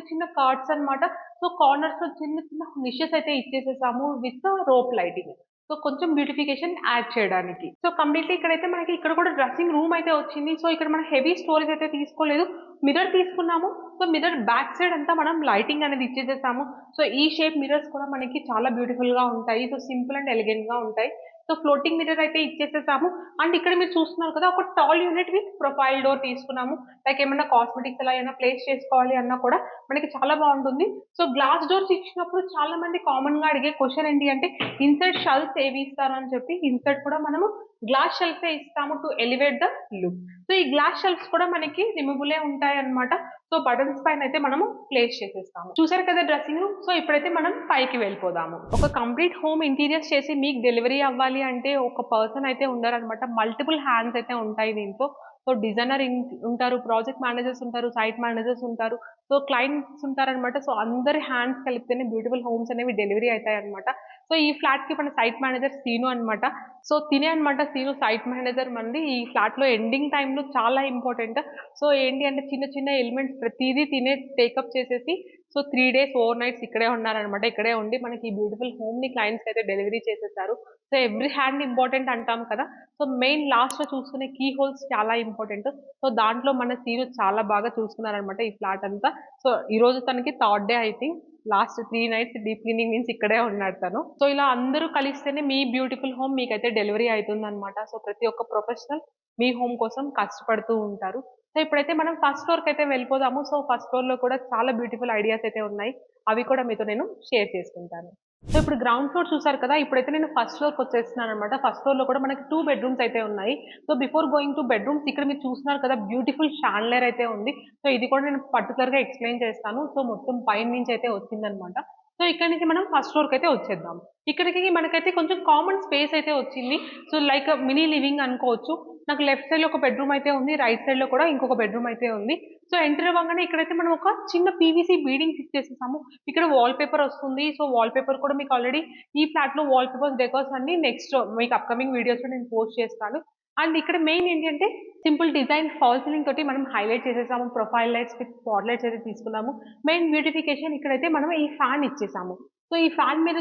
చిన్న కార్డ్స్ అన్నమాట. సో కార్నర్స్‌లో చిన్న నిషెస్ అయితే ఇచ్చేసేసాము విత్ రోప్ లైటింగ్. సో కొంచెం బ్యూటిఫికేషన్ యాడ్ చేయడానికి. సో కంప్లీట్లీ ఇక్కడైతే మనకి ఇక్కడ కూడా డ్రెస్సింగ్ రూమ్ అయితే వచ్చింది. సో ఇక్కడ మనం హెవీ స్టోరేజ్ అయితే తీసుకోలేదు, మిర్రర్ తీసుకున్నాము. సో మిర్రర్ బ్యాక్ సైడ్ అంతా మనం లైటింగ్ అనేది ఇచ్చేసేసాము. సో ఈ షేప్ మిర్రర్స్ కూడా మనకి చాలా బ్యూటిఫుల్ గా ఉంటాయి. సో సింపుల్ అండ్ ఎలిగెంట్ గా ఉంటాయి. సో ఫ్లోటింగ్ మిర్రర్ అయితే ఇచ్చేసేసాము. అండ్ ఇక్కడ మీరు చూస్తున్నారు కదా, ఒక tall unit with profile door తీసుకున్నాము. లైక్ ఏమన్నా కాస్మెటిక్స్ అలా ఏమైనా ప్లేస్ చేసుకోవాలి అన్నా కూడా మనకి చాలా బాగుంటుంది. సో గ్లాస్ డోర్స్ ఇచ్చినప్పుడు చాలా మంది కామన్ గా అడిగే క్వశ్చన్ ఏంటి అంటే, ఇన్సర్ట్ షెల్ఫ్స్ ఏవి ఇస్తారు అని చెప్పి. ఇన్సర్ట్ కూడా మనము గ్లాస్ షెల్ఫ్ ఇస్తాము to elevate the look. So ఈ గ్లాస్ షెల్ఫ్స్ కూడా మనకి రిమూవబులే ఉంటాయి అన్నమాట. సో బటన్స్ పైన అయితే మనము ప్లేస్ చేసేస్తాము. చూసారు కదా డ్రెస్సింగ్ రూమ్. సో ఇప్పుడైతే మనం పైకి వెళ్ళిపోదాము. ఒక కంప్లీట్ హోమ్ ఇంటీరియర్స్ చేసి మీకు డెలివరీ అవ్వాలి అంటే ఒక పర్సన్ అయితే ఉండారనమాట. మల్టిపుల్ హ్యాండ్స్ అయితే ఉంటాయి దీంట్లో. సో డిజైనర్ ఉంటారు, ప్రాజెక్ట్ మేనేజర్స్ ఉంటారు, సైట్ మేనేజర్స్ ఉంటారు, సో క్లయింట్స్ ఉంటారనమాట. సో అందరి హ్యాండ్స్ కలిపితేనే బ్యూటిఫుల్ హోమ్స్ అనేవి డెలివరీ అవుతాయి అనమాట. సో ఈ ఫ్లాట్ కి మన సైట్ మేనేజర్ సీను అనమాట. సో తినే అనమాట సీను సైట్ మేనేజర్ మంది. ఈ ఫ్లాట్ లో ఎండింగ్ టైంలో చాలా ఇంపార్టెంట్. సో ఏంటి అంటే చిన్న చిన్న ఎలిమెంట్స్ ప్రతిదీ తినే టేకప్ చేసేసి సో 3 days 4 nights ఇక్కడే ఉన్నారనమాట. ఇక్కడే ఉండి మనకి ఈ బ్యూటిఫుల్ హోమ్ ని క్లయింట్స్ అయితే డెలివరీ చేసేసారు. సో ఎవ్రీ హ్యాండ్ ఇంపార్టెంట్ అంటాం కదా. సో మెయిన్ లాస్ట్ లో చూసుకునే కీ హోల్స్ చాలా ఇంపార్టెంట్. సో దాంట్లో మన సీను చాలా బాగా చూసుకున్నారనమాట ఈ ఫ్లాట్ అంతా. సో ఈ రోజు తనకి third day I think. Last 3 nights deep cleaning means ఇక్కడే ఉన్నాడు తను. సో ఇలా అందరూ కలిస్తేనే మీ బ్యూటిఫుల్ హోమ్ మీకైతే డెలివరీ అవుతుంది అనమాట. సో ప్రతి ఒక్క ప్రొఫెషనల్ మీ హోమ్ కోసం కష్టపడుతూ ఉంటారు. సో ఇప్పుడైతే మనం ఫస్ట్ ఫ్లోర్ కి అయితే వెళ్ళిపోదాము. సో ఫస్ట్ ఫ్లోర్ లో కూడా చాలా బ్యూటిఫుల్ ఐడియాస్ అయితే ఉన్నాయి. అవి కూడా మీతో నేను షేర్ చేసుకుంటాను. సో ఇప్పుడు గ్రౌండ్ ఫ్లోర్ చూసారు కదా, ఇప్పుడైతే నేను ఫస్ట్ ఫ్లోర్ కి వచ్చేస్తున్నాను అనమాట. ఫస్ట్ ఫ్లోర్ లో కూడా మనకి 2 bedrooms అయితే ఉన్నాయి. So before going to bedrooms, ఇక్కడ మీరు చూస్తున్నారు కదా బ్యూటిఫుల్ షాన్లర్ అయితే ఉంది. సో ఇది కూడా నేను పర్టికులర్ గా ఎక్స్ప్లెయిన్ చేస్తాను. సో మొత్తం పైన నుంచి అయితే వచ్చిందనమాట. సో ఇక్కడ నుంచి మనం ఫస్ట్ ఫ్లోర్ కి అయితే వచ్చేద్దాం. ఇక్కడికి మనకైతే కొంచెం కామన్ స్పేస్ అయితే వచ్చింది. సో లైక్ మినీ లివింగ్ అనుకోవచ్చు. నాకు లెఫ్ట్ సైడ్ లో ఒక బెడ్రూమ్ అయితే ఉంది, రైట్ సైడ్ లో కూడా ఇంకొక బెడ్రూమ్ అయితే ఉంది. సో ఎంటర్ అవ్వగానే ఇక్కడైతే మనం ఒక చిన్న పీవీసీ బీడింగ్ ఫిక్స్ చేసేసాము. ఇక్కడ వాల్ పేపర్ వస్తుంది. సో వాల్ పేపర్ కూడా మీకు ఆల్రెడీ ఈ ఫ్లాట్ లో వాల్ పేపర్స్ డెకోర్స్ అన్ని నెక్స్ట్ మీకు అప్కమింగ్ వీడియోస్ లో నేను పోస్ట్ చేస్తాను. అండ్ ఇక్కడ మెయిన్ ఏంటంటే సింపుల్ డిజైన్ ఫాల్ సీలింగ్ తోటి మనం హైలైట్ చేసేసాము. Profile lights with spot lights అయితే తీసుకున్నాము. మెయిన్ బ్యూటిఫికేషన్ ఇక్కడైతే మనం ఈ ఫ్యాన్ ఇచ్చేసాము. సో ఈ ఫ్యాన్ మీద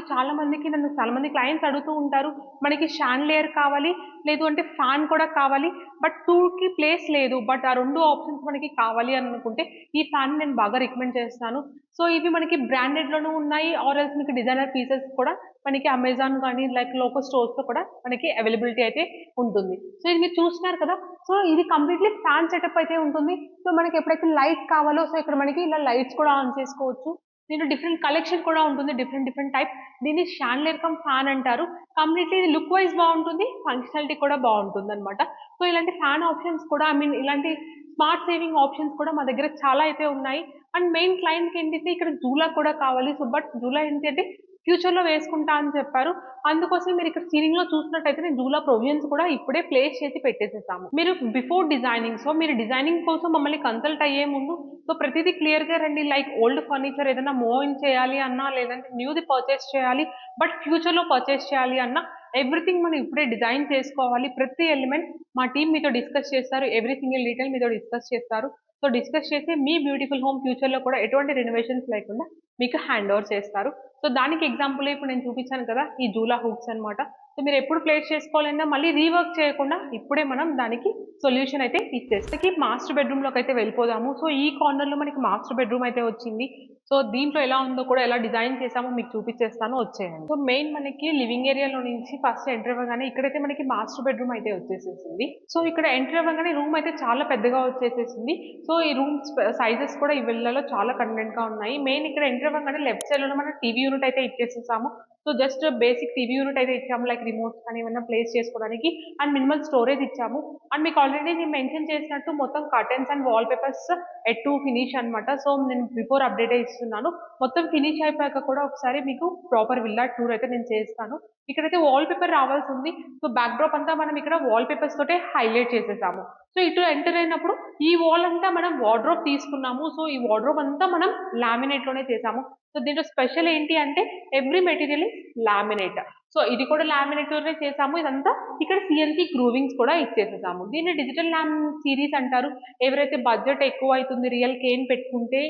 నన్ను చాలా మంది క్లయింట్స్ అడుగుతూ ఉంటారు, మనకి షాన్లియర్ కావాలి, లేదు అంటే ఫ్యాన్ కూడా కావాలి, బట్ 2 కి ప్లేస్ లేదు, బట్ ఆ 2 ఆప్షన్స్ మనకి కావాలి అని అనుకుంటే ఈ ఫ్యాన్ నేను బాగా రికమెండ్ చేస్తాను. సో ఇవి మనకి బ్రాండెడ్ లోనూ ఉన్నాయి, ఆర్ ఎల్స్ మీకు డిజైనర్ పీసెస్ కూడా మనకి అమెజాన్ కానీ లైక్ లోకల్ స్టోర్స్ లో కూడా మనకి అవైలబిలిటీ అయితే ఉంటుంది. సో ఇది మీరు చూస్తున్నారు కదా. సో ఇది కంప్లీట్లీ ఫ్యాన్ సెటప్ అయితే ఉంటుంది. సో మనకి ఎప్పుడైతే లైట్ కావాలో సో ఇక్కడ మనకి ఇలా లైట్స్ కూడా ఆన్ చేసుకోవచ్చు. దీంట్లో డిఫరెంట్ కలెక్షన్ కూడా ఉంటుంది, డిఫరెంట్ టైప్. దీన్ని షాన్లియర్ కమ్ ఫ్యాన్ అంటారు. కంప్లీట్లీ ఇది లుక్ వైజ్ బాగుంటుంది, ఫంక్షనాలిటీ కూడా బాగుంటుంది అనమాట. సో ఇలాంటి ఫ్యాన్ ఆప్షన్స్ కూడా ఐ మీన్ ఇలాంటి స్మార్ట్ సేవింగ్ ఆప్షన్స్ కూడా మా దగ్గర చాలా అయితే ఉన్నాయి. అండ్ మెయిన్ క్లయింట్ ఏంటంటే ఇక్కడ జూలా కూడా కావాలి. సో బట్ జూలా ఏంటంటే ఫ్యూచర్ లో వేసుకుంటా అని చెప్పారు. అందుకోసం మీరు ఇక్కడ సీలింగ్ లో చూసినట్టయితే నేను జూలా ప్రొవిజన్స్ కూడా ఇప్పుడే ప్లేస్ చేసి పెట్టేసేసాము. మీరు బిఫోర్ డిజైనింగ్, సో మీరు డిజైనింగ్ కోసం మమ్మల్ని కన్సల్ట్ అయ్యే ముందు సో ప్రతిదీ క్లియర్ గా రండి. లైక్ ఓల్డ్ ఫర్నిచర్ ఏదైనా మూవ్ ఇన్ చేయాలి అన్నా, లేదంటే న్యూది పర్చేస్ చేయాలి బట్ ఫ్యూచర్ లో పర్చేస్ చేయాలి అన్నా, ఎవ్రీథింగ్ మనం ఇప్పుడే డిజైన్ చేసుకోవాలి. ప్రతి ఎలిమెంట్ మా టీం మీతో డిస్కస్ చేస్తారు, ఎవ్రీ సింగిల్ డీటెయిల్ మీతో డిస్కస్ చేస్తారు. సో డిస్కస్ చేసి మీ బ్యూటిఫుల్ హోమ్ ఫ్యూచర్ లో కూడా ఎటువంటి రెనోవేషన్స్ లేకుండా మీకు హ్యాండ్ ఓవర్ చేస్తారు. సో దానికి ఎగ్జాంపుల్ ఇప్పుడు నేను చూపించాను కదా ఈ జూలా హుక్స్ అన్నమాట. సో మీరు ఎప్పుడు ప్లేస్ చేసుకోవాలన్నా మళ్ళీ రీవర్క్ చేయకుండా ఇప్పుడే మనం దానికి సొల్యూషన్ అయితే ఇచ్చేస్తాకి. మాస్టర్ బెడ్రూమ్ లోకి అయితే వెళ్ళిపోదాము. సో ఈ కార్నర్ లో మనకి మాస్టర్ బెడ్రూమ్ అయితే వచ్చింది. సో దీంట్లో ఎలా ఉందో కూడా ఎలా డిజైన్ చేసామో మీకు చూపించేస్తాను, వచ్చేయండి. సో మెయిన్ మనకి లివింగ్ ఏరియాలో నుంచి ఫస్ట్ ఎంటర్ అవ్వగానే ఇక్కడైతే మనకి మాస్టర్ బెడ్రూమ్ అయితే వచ్చేసేసింది. సో ఇక్కడ ఎంటర్ అవ్వగానే రూమ్ అయితే చాలా పెద్దగా వచ్చేసేసింది. సో ఈ రూమ్ సైజెస్ కూడా ఈ విల్లాలో చాలా కన్వీనియంట్ గా ఉన్నాయి. మెయిన్ ఇక్కడ ఎంటర్ అవ్వగానే లెఫ్ట్ సైడ్ లో మనం టీవీ యూనిట్ అయితే ఇచ్చేసేసాము. So just basic TV unit అయితే ఇచ్చాము, లైక్ రిమోట్స్ కానీ ఏమైనా ప్లేస్ చేసుకోవడానికి. అండ్ మినిమల్ స్టోరేజ్ ఇచ్చాము. అండ్ మీకు ఆల్రెడీ నేను మెన్షన్ చేసినట్టు మొత్తం curtains and wallpapers at to finish అనమాట. సో నేను బిఫోర్ అప్డేట్ ఇస్తున్నాను. మొత్తం ఫినిష్ అయిపోయాక కూడా ఒకసారి మీకు ప్రాపర్ విల్లా టూర్ అయితే నేను చేస్తాను. ఇక్కడైతే వాల్ పేపర్ రావాల్సి ఉంది. సో బ్యాక్ డ్రాప్ అంతా మనం ఇక్కడ వాల్ పేపర్స్ తోటే హైలైట్ చేసేసాము. సో ఇటు ఎంటర్ అయినప్పుడు ఈ వాల్ అంతా మనం వార్డ్రోబ్ తీసుకున్నాము. సో ఈ వార్డ్రోబ్ అంతా మనం లామినేట్ లోనే చేసాము. సో దీంట్లో స్పెషల్ ఏంటి అంటే every material is laminate. So ఇది కూడా లామినేట్ లోనే చేసాము. ఇదంతా ఇక్కడ సిఎన్సి గ్రూవింగ్స్ కూడా ఇచ్చేసేసాము. దీన్ని డిజిటల్ ల్యామ్ సిరీస్ అంటారు. ఎవరైతే బడ్జెట్ ఎక్కువ అవుతుంది, రియల్ కేన్ పెట్టుకుంటే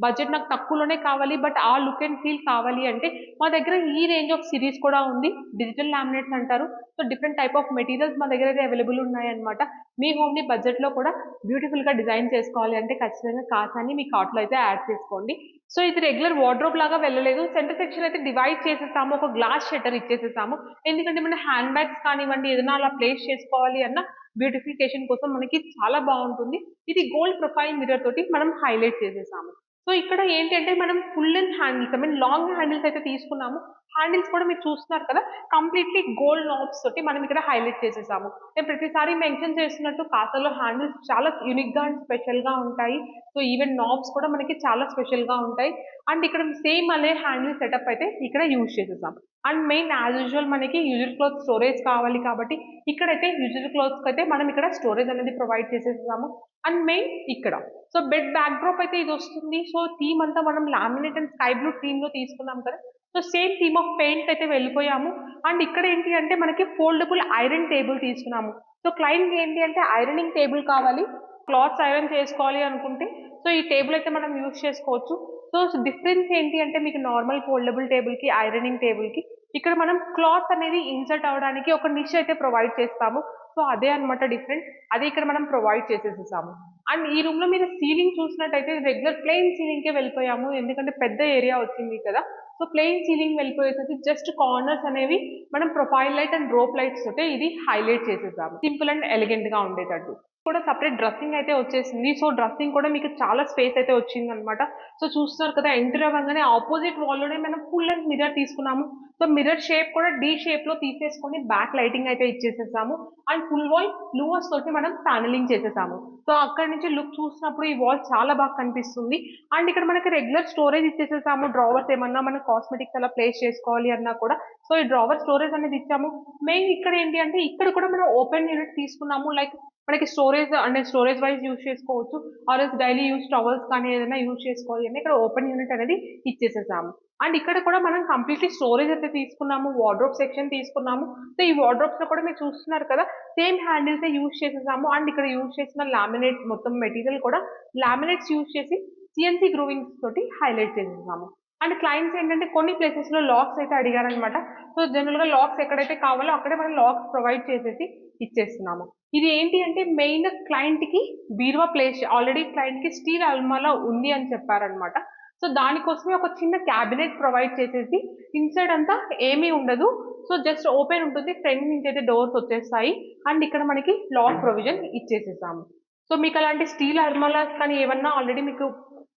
బడ్జెట్ నాకు తక్కువలోనే కావాలి బట్ ఆ లుక్ అండ్ ఫీల్ కావాలి అంటే మా దగ్గర ఈ రేంజ్ ఆఫ్ సిరీస్ కూడా ఉంది. డిజిటల్ లామినేట్స్ అంటారు. So different type of materials మా దగ్గర అయితే అవైలబుల్ ఉన్నాయన్నమాట. మీ హోమ్ని బడ్జెట్లో కూడా బ్యూటిఫుల్గా డిజైన్ చేసుకోవాలి అంటే ఖచ్చితంగా కాసాని మీ కార్ట్లో అయితే యాడ్ చేసుకోండి. సో ఇది రెగ్యులర్ వార్డ్రోబ్ లాగా వెళ్ళలేదు. సెంటర్ సెక్షన్ అయితే డివైడ్ చేసేసాము. ఒక గ్లాస్ షట్టర్ ఇచ్చేసేసాము. ఎందుకంటే మన హ్యాండ్ బ్యాగ్స్ కానివ్వండి ఏదైనా అలా ప్లేస్ చేసుకోవాలి అన్న బ్యూటిఫికేషన్ కోసం మనకి చాలా బాగుంటుంది. ఇది గోల్డ్ ప్రొఫైల్ మిర్రర్ తోటి మనం హైలైట్ చేసేసాము. సో ఇక్కడ ఏంటంటే మనం full length handles I mean long handles అయితే తీసుకున్నాము. హ్యాండిల్స్ కూడా మీరు చూస్తున్నారు కదా కంప్లీట్లీ గోల్డ్ నాబ్స్ తోటి మనం ఇక్కడ హైలైట్ చేసేసాము. నేను ప్రతిసారి మెన్షన్ చేస్తున్నట్టు కాసాలో హ్యాండిల్స్ చాలా యూనిక్ గా అండ్ స్పెషల్ గా ఉంటాయి. సో ఈవెన్ నాబ్స్ కూడా మనకి చాలా స్పెషల్ గా ఉంటాయి. అండ్ ఇక్కడ సేమ్ అదే హ్యాండిల్ సెటప్ అయితే ఇక్కడ యూజ్ చేసేసాం. అండ్ మెయిన్ యాజ్ యూజువల్ మనకి యూజర్ క్లోత్ స్టోరేజ్ కావాలి కాబట్టి ఇక్కడైతే యూజర్ క్లోత్స్ అయితే మనం ఇక్కడ స్టోరేజ్ అనేది ప్రొవైడ్ చేసేసాము. అండ్ మెయిన్ ఇక్కడ సో బెడ్ బ్యాక్ డ్రాప్ అయితే ఇది వస్తుంది. సో థీమ్ అంతా మనం laminate and sky blue theme లో తీసుకున్నాం కదా. So same theme of paint అయితే వెళ్ళిపోయాము. అండ్ ఇక్కడ ఏంటి అంటే మనకి ఫోల్డబుల్ ఐరన్ టేబుల్ తీసుకున్నాము. సో క్లయింట్ ఏంటి అంటే ఐరనింగ్ టేబుల్ కావాలి, క్లాత్స్ ఐరన్ చేసుకోవాలి అనుకుంటే సో ఈ టేబుల్ అయితే మనం యూజ్ చేసుకోవచ్చు. సో డిఫరెన్స్ ఏంటి అంటే మీకు నార్మల్ ఫోల్డబుల్ టేబుల్ కి ఐరనింగ్ టేబుల్ కి ఇక్కడ మనం క్లాత్ అనేది ఇన్సర్ట్ అవడానికి ఒక నిష్ అయితే ప్రొవైడ్ చేస్తాము. సో అదే అనమాట డిఫరెంట్. అది ఇక్కడ మనం ప్రొవైడ్ చేసేసాము. అండ్ ఈ రూమ్ లో మీరు సీలింగ్ చూసినట్టయితే రెగ్యులర్ ప్లెయిన్ సీలింగ్ కే వెళ్ళిపోయాము. ఎందుకంటే పెద్ద ఏరియా వచ్చింది కదా. సో ప్లెయిన్ సీలింగ్ వెళ్ళిపోయేసరికి జస్ట్ కార్నర్స్ అనేవి మనం profile light and rope lights తోటే ఇది హైలైట్ చేసేసాము. సింపుల్ అండ్ ఎలిగెంట్ గా ఉండేటట్టు కూడా సపరేట్ డ్రెస్సింగ్ అయితే వచ్చేసింది. సో డ్రెస్సింగ్ కూడా మీకు చాలా స్పేస్ అయితే వచ్చింది అనమాట. సో చూస్తున్నారు కదా ఎంటర్ అవ్వగానే ఆపోజిట్ వాల్ లోనే మనం ఫుల్ లెంత్ మిర్రర్ తీసుకున్నాము. సో మిర్రర్ షేప్ కూడా డి షేప్ లో తీసేసుకొని బ్యాక్ లైటింగ్ అయితే ఇచ్చేసేసాము. అండ్ ఫుల్ వాల్ లూవర్స్ తోటి మనం ప్యానలింగ్ చేసేసాము. సో అక్కడి నుంచి లుక్ చూసినప్పుడు ఈ వాల్ చాలా బాగా కనిపిస్తుంది. అండ్ ఇక్కడ మనకి రెగ్యులర్ స్టోరేజ్ ఇచ్చేసేసాము. డ్రావర్స్ ఏమన్నా మన కాస్మెటిక్స్ అలా ప్లేస్ చేసుకోవాలి అన్నా కూడా సో ఈ డ్రావర్ స్టోరేజ్ అనేది ఇచ్చాము. మెయిన్ ఇక్కడ ఏంటి అంటే ఇక్కడ కూడా మనం ఓపెన్ యూనిట్ తీసుకున్నాము. లైక్ మనకి స్టోరేజ్ అంటే స్టోరేజ్ వైజ్ యూజ్ చేసుకోవచ్చు. ఆర్ఎస్ డైలీ యూజ్ టవల్స్ కానీ ఏదైనా యూజ్ చేసుకోవాలి అంటే ఇక్కడ ఓపెన్ యూనిట్ అనేది ఇచ్చేసేసాము. అండ్ ఇక్కడ కూడా మనం కంప్లీట్లీ స్టోరేజ్ అయితే తీసుకున్నాము. వార్డ్రోబ్ సెక్షన్ తీసుకున్నాము. సో ఈ వార్డ్రోబ్స్ లో కూడా మీరు చూస్తున్నారు కదా సేమ్ హ్యాండిల్స్ యూజ్ చేసేసాము. అండ్ ఇక్కడ యూజ్ చేసిన లామినేట్ మొత్తం మెటీరియల్ కూడా లామినేట్స్ యూజ్ చేసి సిఎన్సీ గ్రూవింగ్స్ తోటి హైలైట్ చేసేసాము. అండ్ క్లయింట్స్ ఏంటంటే కొన్ని ప్లేసెస్ లో లాక్స్ అయితే అడిగారనమాట. సో జనరల్ గా లాక్స్ ఎక్కడైతే కావాలో అక్కడే మనం లాక్స్ ప్రొవైడ్ చేసేసి ఇచ్చేస్తున్నాము. ఇది ఏంటి అంటే మెయిన్ క్లయింట్ కి బీరువా ప్లేస్ ఆల్రెడీ క్లయింట్ కి స్టీల్ అల్మాలా ఉంది అని చెప్పారనమాట. సో దానికోసమే ఒక చిన్న క్యాబినెట్ ప్రొవైడ్ చేసేసి ఇన్సైడ్ అంతా ఏమీ ఉండదు. సో జస్ట్ ఓపెన్ ఉంటుంది. ఫ్రంట్ నుంచి అయితే డోర్స్ వచ్చేస్తాయి. అండ్ ఇక్కడ మనకి లాక్ ప్రొవిజన్ ఇచ్చేసేసాము. సో మీకు అలాంటి స్టీల్ అల్మాలాస్ కానీ ఏమన్నా ఆల్రెడీ మీకు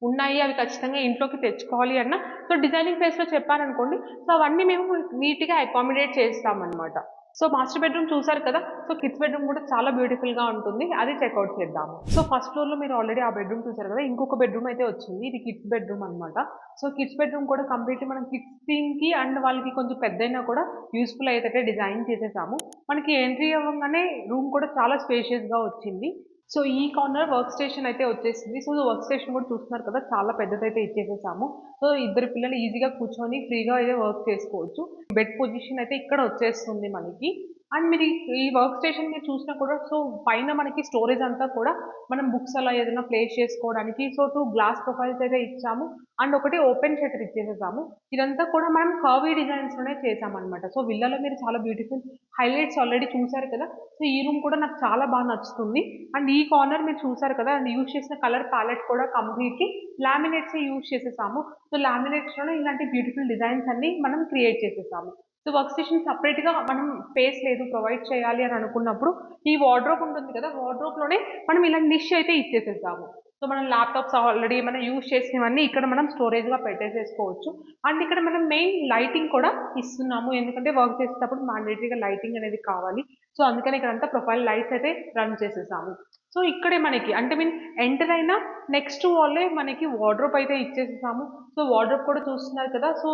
ఉన్నాయి అవి ఖచ్చితంగా ఇంట్లోకి తెచ్చుకోవాలి అన్న సో డిజైనింగ్ ప్లేస్ లో చెప్పారనుకోండి సో అవన్నీ మేము నీట్ గా అకామిడేట్ చేస్తామన్నమాట. సో మాస్టర్ బెడ్రూమ్ చూసారు కదా. సో కిడ్స్ బెడ్రూమ్ కూడా చాలా బ్యూటిఫుల్ గా ఉంటుంది. అది చెక్అవుట్ చేద్దాము. సో ఫస్ట్ ఫ్లోర్ లో మీరు ఆల్రెడీ ఆ బెడ్రూమ్ చూసారు కదా. ఇంకొక బెడ్రూమ్ అయితే వచ్చింది. ఇది కిడ్స్ బెడ్రూమ్ అనమాట. సో కిడ్స్ బెడ్రూమ్ కూడా కంప్లీట్లీ మనం కిడ్స్ థీమ్ కి అండ్ వాళ్ళకి కొంచెం పెద్దయినా కూడా యూస్ఫుల్ అయితే డిజైన్ చేసేసాము. మనకి ఎంట్రీ అవ్వగానే రూమ్ కూడా చాలా స్పేషియస్ గా వచ్చింది. సో ఈ కార్నర్ వర్క్ స్టేషన్ అయితే వచ్చేసింది. సో వర్క్ స్టేషన్ కూడా చూస్తున్నారు కదా చాలా పెద్దదైతే ఇచ్చేసేసాము. సో ఇద్దరు పిల్లలు ఈజీగా కూర్చొని ఫ్రీగా అయితే వర్క్ చేసుకోవచ్చు. బెడ్ పొజిషన్ అయితే ఇక్కడ వచ్చేస్తుంది మనకి. అండ్ మీరు ఈ వర్క్ స్టేషన్ మీరు చూసినా కూడా సో పైన మనకి స్టోరేజ్ అంతా కూడా మనం బుక్స్ అలా ఏదైనా ప్లేస్ చేసుకోవడానికి సో 2 గ్లాస్ ప్రొఫైల్స్ అయితే ఇచ్చాము. అండ్ ఒకటి ఓపెన్ షట్టర్ ఇచ్చేసేసాము. ఇదంతా కూడా మనం కర్వీ డిజైన్స్ లోనే చేసామన్నమాట. సో విల్లాలో మీరు చాలా బ్యూటిఫుల్ హైలైట్స్ ఆల్రెడీ చూసారు కదా. సో ఈ రూమ్ కూడా నాకు చాలా బాగా నచ్చుతుంది. అండ్ ఈ కార్నర్ మీరు చూసారు కదా. అండ్ యూజ్ చేసిన కలర్ ప్యాలెట్ కూడా కంప్లీట్లీ లామినేట్స్ యూజ్ చేసేసాము. సో లామినేట్స్ లోనే ఇలాంటి బ్యూటిఫుల్ డిజైన్స్ అన్ని మనం క్రియేట్ చేసేసాము. సో వర్క్ స్టేషన్ సపరేట్ గా మనం స్పేస్ లేదు ప్రొవైడ్ చేయాలి అని అనుకున్నప్పుడు ఈ వార్డ్రోబ్ ఉంటుంది కదా. వార్డ్రోబ్ లోనే మనం ఇలా నిష్ అయితే ఇచ్చేసేసాము. సో మనం ల్యాప్టాప్స్ ఆల్రెడీ మనం యూజ్ చేసినవన్నీ ఇక్కడ మనం స్టోరేజ్ గా పెట్టేసేసుకోవచ్చు. అండ్ ఇక్కడ మనం మెయిన్ లైటింగ్ కూడా ఇస్తున్నాము. ఎందుకంటే వర్క్ చేసేటప్పుడు మ్యాండేటరీగా లైటింగ్ అనేది కావాలి. సో అందుకని ఇక్కడ అంతా ప్రొఫైల్ లైట్స్ అయితే రన్ చేసేసాము. సో ఇక్కడే మనకి అంటే మీన్ ఎంటర్ అయినా నెక్స్ట్ వాల్లే మనకి వార్డ్రోబ్ అయితే ఇచ్చేసేసాము. సో వార్డ్రోబ్ కూడా చూస్తున్నారు కదా. సో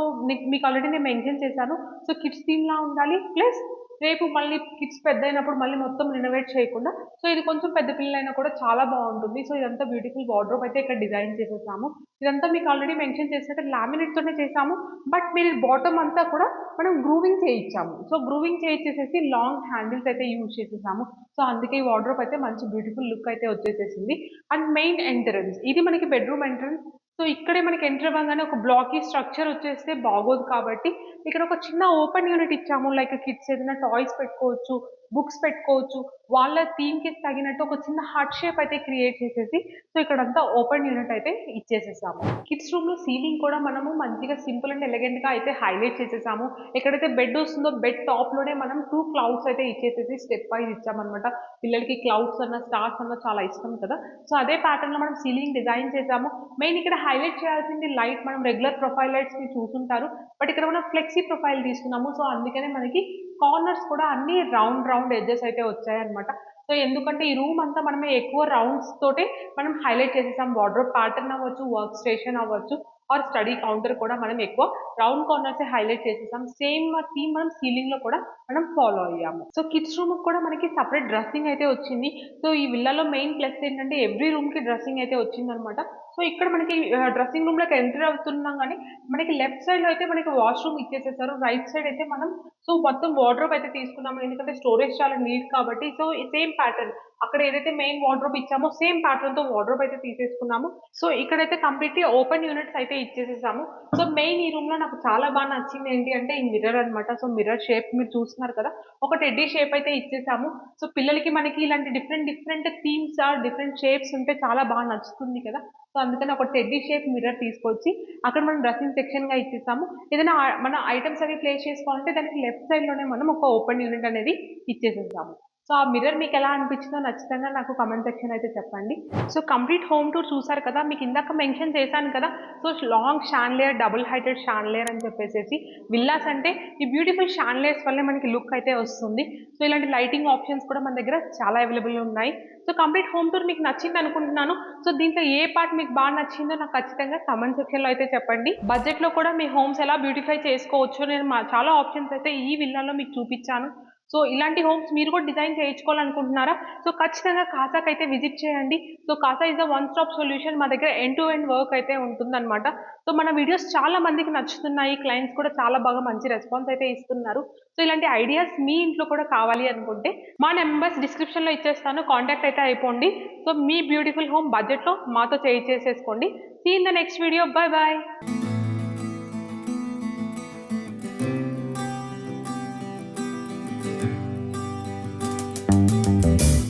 మీకు ఆల్రెడీ నేను మెన్షన్ చేశాను. సో కిడ్స్ థీమ్ లా ఉండాలి ప్లస్ రేపు మళ్ళీ కిడ్స్ పెద్ద అయినప్పుడు మళ్ళీ మొత్తం రినోవేట్ చేయకుండా సో ఇది కొంచెం పెద్ద పిల్లలైనా కూడా చాలా బాగుంటుంది. సో ఇదంతా బ్యూటిఫుల్ వార్డ్రోబ్ అయితే ఇక్కడ డిజైన్ చేసేసాము. ఇదంతా మీకు ఆల్రెడీ మెన్షన్ చేసినట్టు లామినేట్ తోనే చేసాము. బట్ మీరు బాటమ్ అంతా కూడా మనం గ్రూవింగ్ చేయించాము. సో గ్రూవింగ్ చేయించేసేసి లాంగ్ హ్యాండిల్స్ అయితే యూజ్ చేసేసాము. సో అందుకే ఈ వార్డ్రోబ్ అయితే మంచి బ్యూటిఫుల్ లుక్ అయితే వచ్చేసేసింది. అండ్ మెయిన్ ఎంట్రన్స్ ఇది మనకి బెడ్రూమ్ ఎంట్రన్స్. సో ఇక్కడే మనకి ఎంటర్ అవ్వంగానే ఒక బ్లాకీ స్ట్రక్చర్ వచ్చేస్తే బాగోదు కాబట్టి ఇక్కడ ఒక చిన్న ఓపెన్ యూనిట్ ఇచ్చాము. లైక్ కిడ్స్ ఏదైనా టాయ్స్ పెట్టుకోవచ్చు, బుక్స్ పెట్టుకోవచ్చు. వాళ్ళ థీమ్‌కి తగినట్టు ఒక చిన్న హార్ట్ షేప్ అయితే క్రియేట్ చేసేసి సో ఇక్కడంతా ఓపెన్ యూనిట్ అయితే ఇచ్చేసేసాము. కిడ్స్ రూమ్‌లో సీలింగ్ కూడా మనము మంచిగా సింపుల్ అండ్ ఎలిగెంట్‌గా అయితే హైలైట్ చేసేసాము. ఎక్కడైతే బెడ్ వస్తుందో బెడ్ టాప్‌లోనే మనం 2 క్లౌడ్స్ అయితే ఇచ్చేసేసి స్టెప్ వైస్ ఇచ్చామనమాట. పిల్లలకి క్లౌడ్స్ అన్నా, స్టార్స్ అన్నా చాలా ఇష్టం కదా! సో అదే ప్యాటర్న్‌లో మనం సీలింగ్ డిజైన్ చేసాము. మెయిన్ ఇక్కడ హైలైట్ చేయాల్సింది లైట్. మనం రెగ్యులర్ ప్రొఫైల్ లైట్స్‌ని చూసుంటారు. బట్ ఇక్కడ మనం ఫ్లెక్సీ ప్రొఫైల్ తీసుకున్నాము. సో అందుకనే మనకి కార్నర్స్ కూడా అన్నీ రౌండ్ ఎడ్జెస్ అయితే వచ్చాయన్నమాట. సో ఎందుకంటే ఈ రూమ్ అంతా మనమే ఎక్కువ రౌండ్స్ తోటే మనం హైలైట్ చేసేసాం. వార్డ్రోబ్ ప్యాటర్న్ అవ్వచ్చు, వర్క్ స్టేషన్ అవ్వచ్చు ఆర్ స్టడీ కౌంటర్ కూడా మనం ఎక్కువ రౌండ్ కార్నర్సే హైలైట్ చేసేసాం. సేమ్ థీమ్ మనం సీలింగ్‌లో కూడా మనం ఫాలో అయ్యాము. సో కిడ్స్ రూమ్‌కి కూడా మనకి సెపరేట్ డ్రెస్సింగ్ అయితే వచ్చింది. సో ఈ విల్లాలో మెయిన్ ప్లస్ ఏంటంటే ఎవ్రీ రూమ్‌కి డ్రెస్సింగ్ అయితే వచ్చిందనమాట. సో ఇక్కడ మనకి డ్రెస్సింగ్ రూమ్‌లోకి ఎంటర్ అవుతున్నాం గానీ మనకి లెఫ్ట్ సైడ్‌లో అయితే మనకి వాష్‌రూమ్ ఇచ్చేసేసారు. రైట్ సైడ్ అయితే మనం సో మొత్తం వార్డ్రోబ్ అయితే తీసుకున్నాము. ఎందుకంటే స్టోరేజ్ చాలా నీడ్ కాబట్టి. సో ఈ సేమ్ ప్యాటర్న్ అక్కడ ఏదైతే మెయిన్ వార్డ్రోబ్ ఇచ్చామో సేమ్ ప్యాటర్న్‌తో వార్డ్రోబ్ అయితే తీసేసుకున్నాము. సో ఇక్కడైతే కంప్లీట్‌లీ ఓపెన్ యూనిట్స్ అయితే ఇచ్చేసేసాము. సో మెయిన్ ఈ రూమ్‌లో నాకు చాలా బాగా నచ్చింది ఏంటి అంటే ఈ మిర్రర్ అన్నమాట. సో మిర్రర్ షేప్ మీరు చూస్తున్నారు కదా! ఒక టెడ్డీ షేప్ అయితే ఇచ్చేసాము. సో పిల్లలకి మనకి ఇలాంటి డిఫరెంట్ థీమ్స్ డిఫరెంట్ షేప్స్ ఉంటే చాలా బాగా నచ్చుతుంది కదా! సో అందుకని ఒక టెడ్డీ షేప్ మిర్రర్ తీసుకొచ్చి అక్కడ మనం డ్రెస్సింగ్ సెక్షన్‌గా ఇచ్చేసాము. ఏదైనా మన ఐటెమ్స్ అవి ప్లేస్ చేసుకోవాలంటే దానికి లెఫ్ట్ సైడ్‌లోనే మనం ఒక ఓపెన్ యూనిట్ అనేది ఇచ్చేసేసాము. సో ఆ మిర్రర్ మీకెలా అనిపించిందో ఖచ్చితంగా నాకు కామెంట్ సెక్షన్ అయితే చెప్పండి. సో కంప్లీట్ హోమ్ టూర్ చూసారు కదా! మీకు ఇందాక మెన్షన్ చేశాను కదా! So long chandelier, double heighted chandelier అని చెప్పేసేసి విల్లాస్ అంటే ఈ బ్యూటిఫుల్ షాన్లియర్స్ వల్లే మనకి లుక్ అయితే వస్తుంది. సో ఇలాంటి లైటింగ్ ఆప్షన్స్ కూడా మన దగ్గర చాలా అవైలబుల్ ఉన్నాయి. సో కంప్లీట్ హోమ్ టూర్ మీకు నచ్చింది అనుకుంటున్నాను. సో దీంట్లో ఏ పార్ట్ మీకు బాగా నచ్చిందో నాకు ఖచ్చితంగా కామెంట్ సెక్షన్‌లో అయితే చెప్పండి. బడ్జెట్‌లో కూడా మీ హోమ్స్ ఎలా బ్యూటిఫై చేసుకోవచ్చో నేను చాలా ఆప్షన్స్ అయితే ఈ విల్లాలో మీకు చూపించాను. సో ఇలాంటి హోమ్స్ మీరు కూడా డిజైన్ చేయించుకోవాలనుకుంటున్నారా? సో ఖచ్చితంగా కాసాకైతే విజిట్ చేయండి. So Casa is the one stop solution. మా దగ్గర ఎండ్ టు ఎండ్ వర్క్ అయితే ఉంటుందన్నమాట. సో మన వీడియోస్ చాలా మందికి నచ్చుతున్నాయి. క్లయింట్స్ కూడా చాలా బాగా మంచి రెస్పాన్స్ అయితే ఇస్తున్నారు. సో ఇలాంటి ఐడియాస్ మీ ఇంట్లో కూడా కావాలి అనుకుంటే మా నెంబర్స్ డిస్క్రిప్షన్‌లో ఇచ్చేస్తాను. కాంటాక్ట్ అయితే అయిపోండి. సో మీ బ్యూటిఫుల్ హోమ్ బడ్జెట్‌లో మాతో చేయించేసేసుకోండి. See in the next video. Bye by.